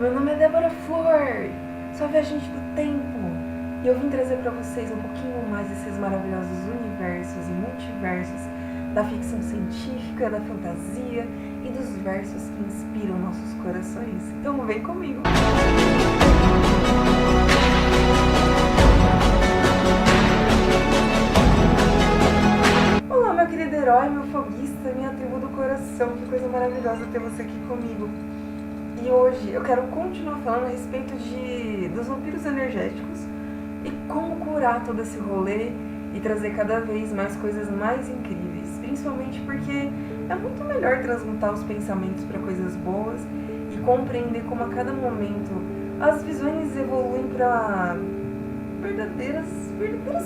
Meu nome é Débora Flor, sou viajante do tempo e eu vim trazer para vocês um pouquinho mais desses maravilhosos universos e multiversos da ficção científica, da fantasia e dos versos que inspiram nossos corações. Então vem comigo! Olá, meu querido herói, meu foguista, minha tribo do coração, que coisa maravilhosa ter você aqui comigo. E hoje eu quero continuar falando a respeito dos vampiros energéticos e como curar todo esse rolê e trazer cada vez mais coisas mais incríveis, principalmente porque é muito melhor transmutar os pensamentos para coisas boas e compreender como a cada momento as visões evoluem para verdadeiros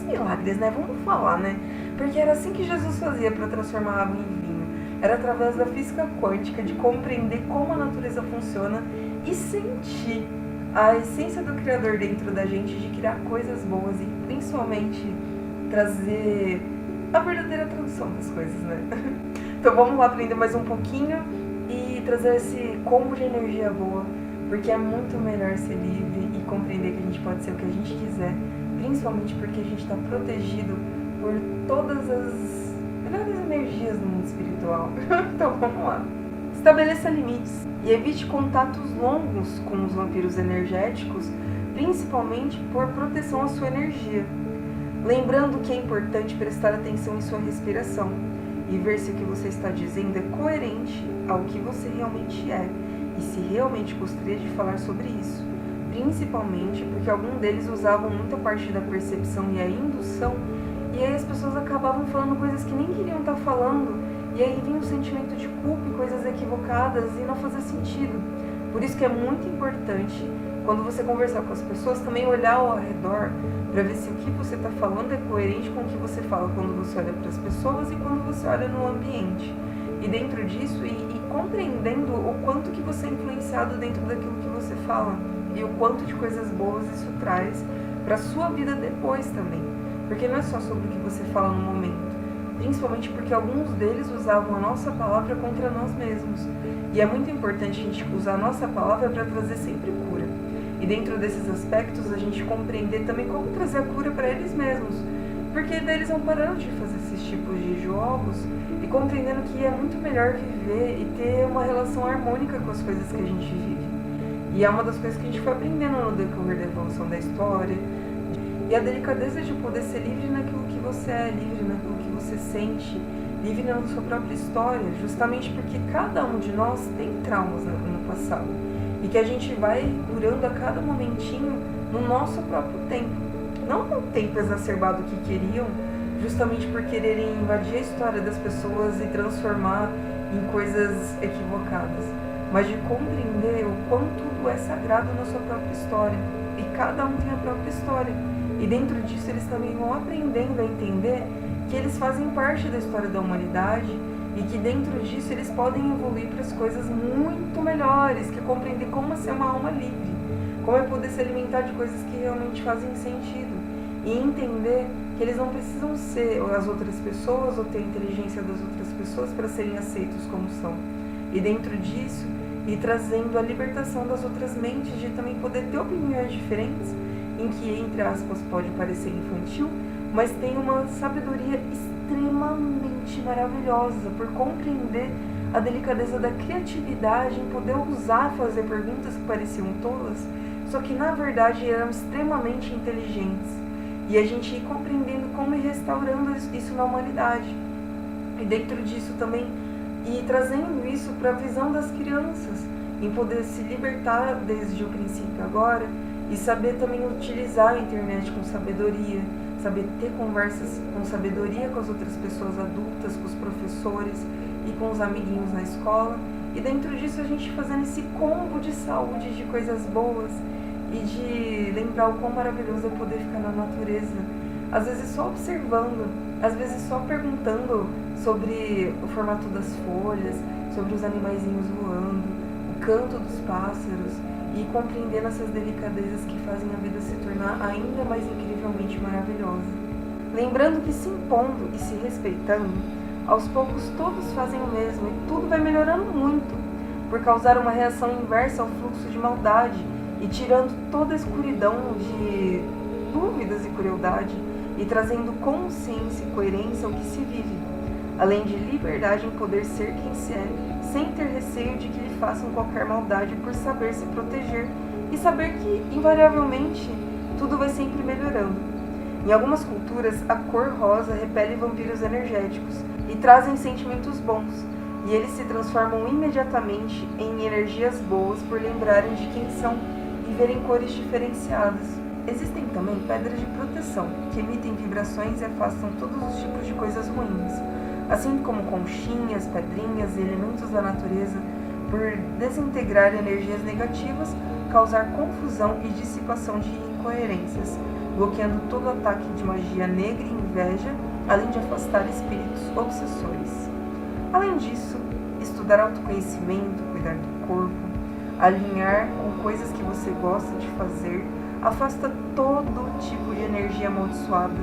milagres, né? Vamos falar, né? Porque era assim que Jesus fazia para transformar água em vinho. Era através da física quântica, de compreender como a natureza funciona e sentir a essência do Criador dentro da gente, de criar coisas boas e principalmente trazer a verdadeira tradução das coisas, né? Então vamos lá aprender mais um pouquinho e trazer esse combo de energia boa, porque é muito melhor ser livre e compreender que a gente pode ser o que a gente quiser, principalmente porque a gente está protegido por todas as melhores energias do mundo espiritual. Então vamos lá. Estabeleça limites e evite contatos longos com os vampiros energéticos, principalmente por proteção à sua energia. Lembrando que é importante prestar atenção em sua respiração e ver se o que você está dizendo é coerente ao que você realmente é e se realmente gostaria de falar sobre isso. Principalmente porque alguns deles usavam muita parte da percepção e a indução, e aí as pessoas acabavam falando coisas que nem queriam estar falando, e aí vinha um sentimento de culpa e coisas equivocadas e não fazia sentido. Por isso que é muito importante, quando você conversar com as pessoas, também olhar ao redor para ver se o que você está falando é coerente com o que você fala quando você olha para as pessoas e quando você olha no ambiente. E dentro disso, e compreendendo o quanto que você é influenciado dentro daquilo que você fala e o quanto de coisas boas isso traz para a sua vida depois também. Porque não é só sobre o que você fala no momento, principalmente porque alguns deles usavam a nossa palavra contra nós mesmos. E é muito importante a gente usar a nossa palavra para trazer sempre cura. E dentro desses aspectos a gente compreender também como trazer a cura para eles mesmos. Porque daí eles vão parando de fazer esses tipos de jogos e compreendendo que é muito melhor viver e ter uma relação harmônica com as coisas que a gente vive. E é uma das coisas que a gente foi aprendendo no decorrer da evolução da história. E a delicadeza de poder ser livre naquilo que você é, livre naquilo que você sente, livre na sua própria história, justamente porque cada um de nós tem traumas no passado. E que a gente vai curando a cada momentinho no nosso próprio tempo. Não no tempo exacerbado que queriam, justamente por quererem invadir a história das pessoas e transformar em coisas equivocadas. Mas de compreender o quanto tudo é sagrado na sua própria história. E cada um tem a própria história. E dentro disso eles também vão aprendendo a entender que eles fazem parte da história da humanidade e que dentro disso eles podem evoluir para as coisas muito melhores, que é compreender como é ser uma alma livre, como é poder se alimentar de coisas que realmente fazem sentido e entender que eles não precisam ser as outras pessoas ou ter a inteligência das outras pessoas para serem aceitos como são. E dentro disso, ir trazendo a libertação das outras mentes de também poder ter opiniões diferentes, em que, entre aspas, pode parecer infantil, mas tem uma sabedoria extremamente maravilhosa por compreender a delicadeza da criatividade em poder usar, fazer perguntas que pareciam tolas, só que na verdade eram extremamente inteligentes. E a gente ir compreendendo como ir restaurando isso na humanidade. E dentro disso também ir trazendo isso para a visão das crianças, em poder se libertar desde o princípio agora, e saber também utilizar a internet com sabedoria, saber ter conversas com sabedoria com as outras pessoas adultas, com os professores e com os amiguinhos na escola. E dentro disso a gente fazendo esse combo de saúde, de coisas boas e de lembrar o quão maravilhoso é poder ficar na natureza. Às vezes só observando, às vezes só perguntando sobre o formato das folhas, sobre os animaizinhos voando, o canto dos pássaros, e compreendendo essas delicadezas que fazem a vida se tornar ainda mais incrivelmente maravilhosa. Lembrando que se impondo e se respeitando, aos poucos todos fazem o mesmo e tudo vai melhorando muito. por causar uma reação inversa ao fluxo de maldade e tirando toda a escuridão de dúvidas e crueldade e trazendo consciência e coerência ao que se vive, além de liberdade em poder ser quem se é, sem ter receio de que lhe façam qualquer maldade por saber se proteger e saber que, invariavelmente, tudo vai sempre melhorando. Em algumas culturas, a cor rosa repele vampiros energéticos e trazem sentimentos bons, e eles se transformam imediatamente em energias boas por lembrarem de quem são e verem cores diferenciadas. Existem também pedras de proteção, que emitem vibrações e afastam todos os tipos de coisas ruins, assim como conchinhas, pedrinhas e elementos da natureza, por desintegrar energias negativas, causar confusão e dissipação de incoerências, bloqueando todo ataque de magia negra e inveja, além de afastar espíritos obsessores. Além disso, estudar autoconhecimento, cuidar do corpo, alinhar com coisas que você gosta de fazer, afasta todo tipo de energia amaldiçoada,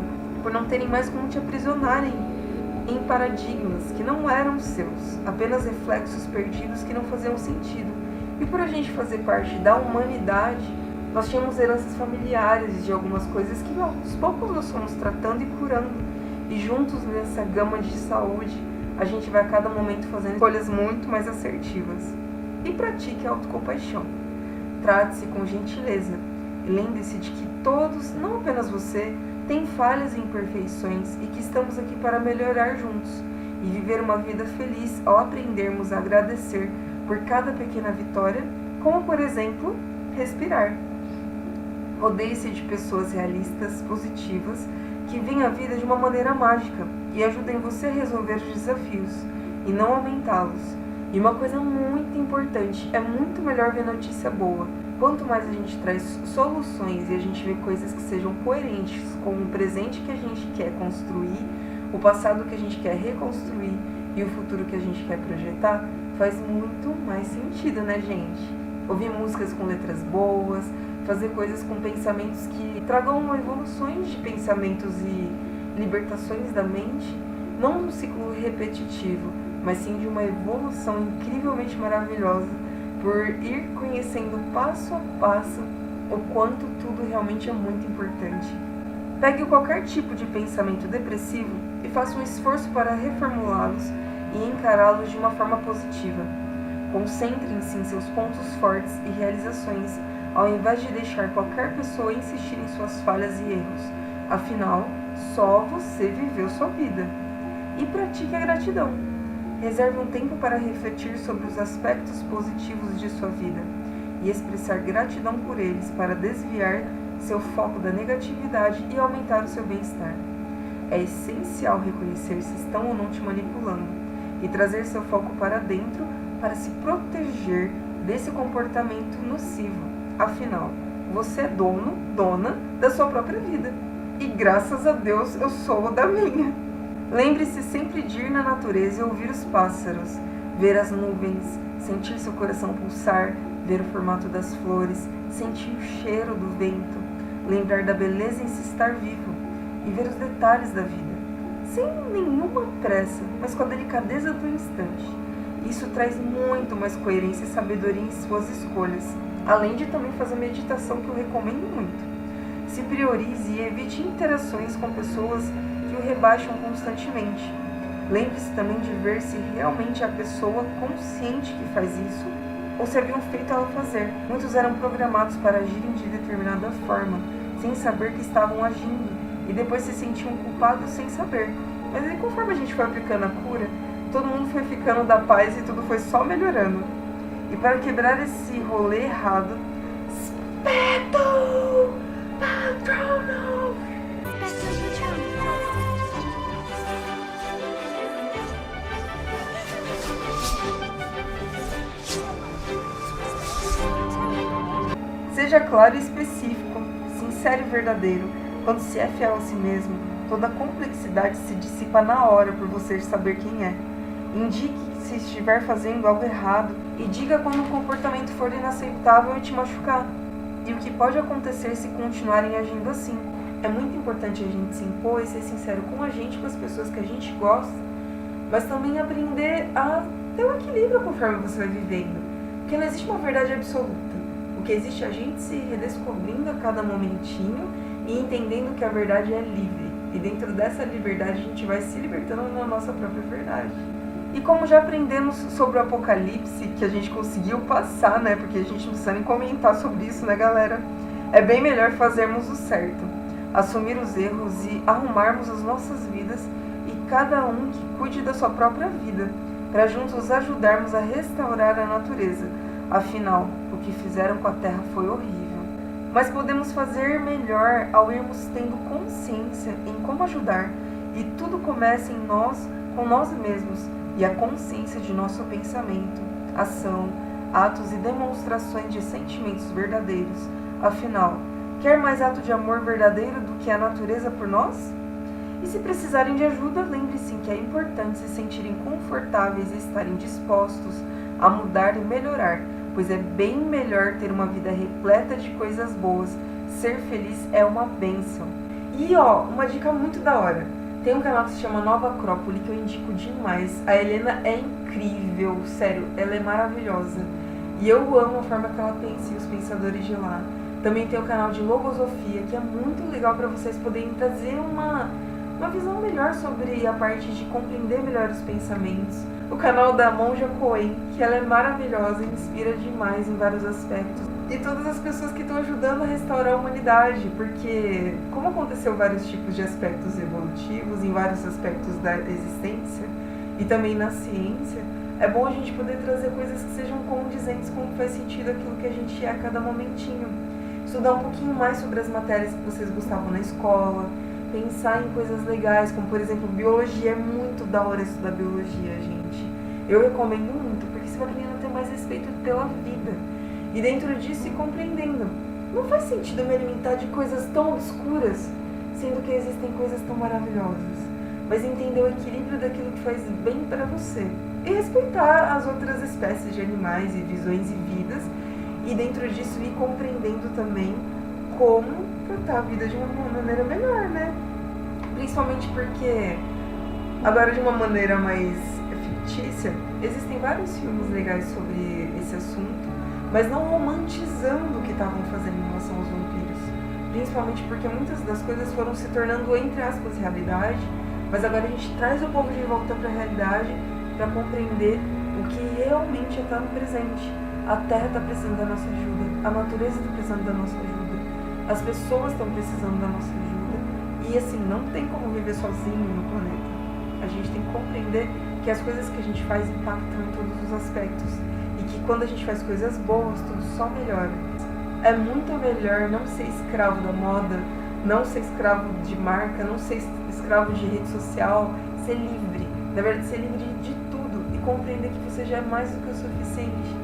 por não terem mais como te aprisionarem em paradigmas que não eram seus, apenas reflexos perdidos que não faziam sentido. E por a gente fazer parte da humanidade, nós tínhamos heranças familiares de algumas coisas que aos poucos nós fomos tratando e curando. E juntos nessa gama de saúde, a gente vai a cada momento fazendo escolhas muito mais assertivas. E pratique a autocompaixão. Trate-se com gentileza. E lembre-se de que todos, não apenas você, tem falhas e imperfeições e que estamos aqui para melhorar juntos e viver uma vida feliz ao aprendermos a agradecer por cada pequena vitória, como, por exemplo, respirar. Rodeie-se de pessoas realistas, positivas, que veem a vida de uma maneira mágica e ajudem você a resolver os desafios e não aumentá-los. E uma coisa muito importante, é muito melhor ver notícia boa. Quanto mais a gente traz soluções e a gente vê coisas que sejam coerentes com o presente que a gente quer construir, o passado que a gente quer reconstruir e o futuro que a gente quer projetar, faz muito mais sentido, né, gente? Ouvir músicas com letras boas, fazer coisas com pensamentos que tragam evoluções de pensamentos e libertações da mente, não num ciclo repetitivo, mas sim de uma evolução incrivelmente maravilhosa, por ir conhecendo passo a passo o quanto tudo realmente é muito importante. Pegue qualquer tipo de pensamento depressivo e faça um esforço para reformulá-los e encará-los de uma forma positiva. Concentre-se em seus pontos fortes e realizações, ao invés de deixar qualquer pessoa insistir em suas falhas e erros. Afinal, só você viveu sua vida. E pratique a gratidão. Reserve um tempo para refletir sobre os aspectos positivos de sua vida e expressar gratidão por eles para desviar seu foco da negatividade e aumentar o seu bem-estar. É essencial reconhecer se estão ou não te manipulando e trazer seu foco para dentro para se proteger desse comportamento nocivo. Afinal, você é dona da sua própria vida. E graças a Deus eu sou da minha. Lembre-se sempre de ir na natureza e ouvir os pássaros, ver as nuvens, sentir seu coração pulsar, ver o formato das flores, sentir o cheiro do vento, lembrar da beleza em se estar vivo e ver os detalhes da vida, sem nenhuma pressa, mas com a delicadeza do instante. Isso traz muito mais coerência e sabedoria em suas escolhas, além de também fazer meditação, que eu recomendo muito. Se priorize e evite interações com pessoas que o rebaixam constantemente. Lembre-se também de ver se realmente é a pessoa consciente que faz isso ou se haviam feito ela fazer. Muitos eram programados para agirem de determinada forma, sem saber que estavam agindo, e depois se sentiam culpados sem saber. Mas aí, conforme a gente foi aplicando a cura, todo mundo foi ficando da paz e tudo foi só melhorando. E para quebrar esse rolê errado, Spectro Patrono! Seja claro e específico, sincero e verdadeiro. Quando se é fiel a si mesmo, toda a complexidade se dissipa na hora por você saber quem é. Indique se estiver fazendo algo errado e diga quando o comportamento for inaceitável e te machucar. E o que pode acontecer se continuarem agindo assim. É muito importante a gente se impor e ser sincero com a gente, com as pessoas que a gente gosta, mas também aprender a ter um equilíbrio conforme você vai vivendo. Porque não existe uma verdade absoluta. O que existe é a gente se redescobrindo a cada momentinho e entendendo que a verdade é livre. E dentro dessa liberdade a gente vai se libertando na nossa própria verdade. E como já aprendemos sobre o Apocalipse, que a gente conseguiu passar, né? Porque a gente não precisa nem comentar sobre isso, né, galera? É bem melhor fazermos o certo, assumir os erros e arrumarmos as nossas vidas e cada um que cuide da sua própria vida, para juntos ajudarmos a restaurar a natureza. Afinal, o que fizeram com a terra foi horrível. Mas podemos fazer melhor ao irmos tendo consciência em como ajudar, e tudo começa em nós, com nós mesmos, e a consciência de nosso pensamento, ação, atos e demonstrações de sentimentos verdadeiros. Afinal, quer mais ato de amor verdadeiro do que a natureza por nós? E se precisarem de ajuda, lembre-se que é importante se sentirem confortáveis e estarem dispostos a mudar e melhorar, pois é bem melhor ter uma vida repleta de coisas boas. Ser feliz é uma bênção. E uma dica muito da hora. Tem um canal que se chama Nova Acrópole, que eu indico demais. A Helena é incrível, sério, ela é maravilhosa. E eu amo a forma que ela pensa e os pensadores de lá. Também tem o canal de Logosofia, que é muito legal para vocês poderem trazer uma visão melhor sobre a parte de compreender melhor os pensamentos. O canal da Monja Coen, que ela é maravilhosa e inspira demais em vários aspectos. E todas as pessoas que estão ajudando a restaurar a humanidade, porque como aconteceu vários tipos de aspectos evolutivos em vários aspectos da existência e também na ciência, é bom a gente poder trazer coisas que sejam condizentes com o que faz sentido aquilo que a gente é a cada momentinho. Estudar um pouquinho mais sobre as matérias que vocês gostavam na escola, pensar em coisas legais, como por exemplo biologia. É muito da hora estudar biologia, gente. Eu recomendo muito, porque você vai aprendendo a ter mais respeito pela vida. E dentro disso, ir compreendendo. Não faz sentido me alimentar de coisas tão obscuras, sendo que existem coisas tão maravilhosas. Mas entender o equilíbrio daquilo que faz bem para você. E respeitar as outras espécies de animais e visões e vidas. E dentro disso, ir compreendendo também como tratar a vida de uma maneira melhor, né? Principalmente porque, agora de uma maneira mais fictícia, existem vários filmes legais sobre esse assunto, mas não romantizando o que estavam fazendo em relação aos vampiros. Principalmente porque muitas das coisas foram se tornando, entre aspas, realidade, mas agora a gente traz o povo de volta para a realidade para compreender o que realmente está no presente. A Terra está precisando da nossa ajuda, a natureza está precisando da nossa ajuda, as pessoas estão precisando da nossa ajuda. E assim, não tem como viver sozinho no planeta. A gente tem que compreender que as coisas que a gente faz impactam em todos os aspectos. E que quando a gente faz coisas boas, tudo só melhora. É muito melhor não ser escravo da moda, não ser escravo de marca, não ser escravo de rede social, ser livre. Na verdade, ser livre de tudo e compreender que você já é mais do que o suficiente.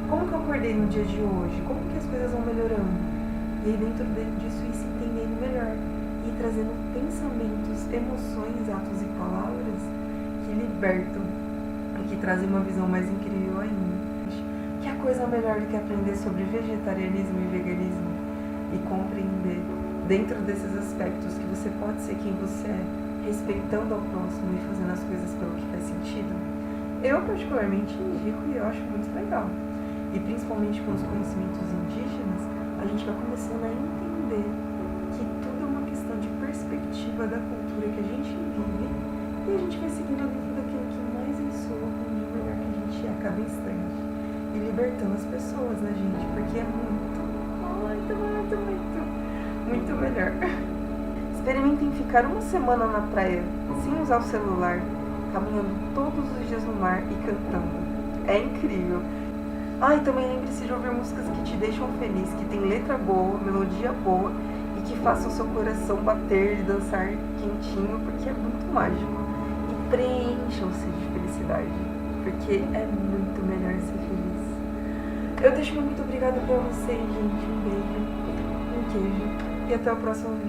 Como que eu acordei no dia de hoje? Como que as coisas vão melhorando? E aí dentro disso ir se entendendo melhor e trazendo pensamentos, emoções, atos e palavras que libertam e que trazem uma visão mais incrível ainda. Que a coisa melhor do que aprender sobre vegetarianismo e veganismo e compreender dentro desses aspectos que você pode ser quem você é, respeitando ao próximo e fazendo as coisas pelo que faz sentido. Eu particularmente indico e eu acho muito legal. E principalmente com os conhecimentos indígenas, a gente vai começando a entender que tudo é uma questão de perspectiva da cultura que a gente vive e a gente vai seguindo dentro daquilo que mais ressoa com o melhor que a gente é a cada instante. E libertando as pessoas, né, gente? Porque é muito melhor. Experimentem ficar uma semana na praia sem usar o celular, caminhando todos os dias no mar e cantando. É incrível. E também lembre-se de ouvir músicas que te deixam feliz, que tem letra boa, melodia boa e que façam seu coração bater e dançar quentinho, porque é muito mágico. E preencham-se de felicidade, porque é muito melhor ser feliz. Eu deixo muito obrigada pra vocês, gente. Um beijo, um queijo e até o próximo vídeo.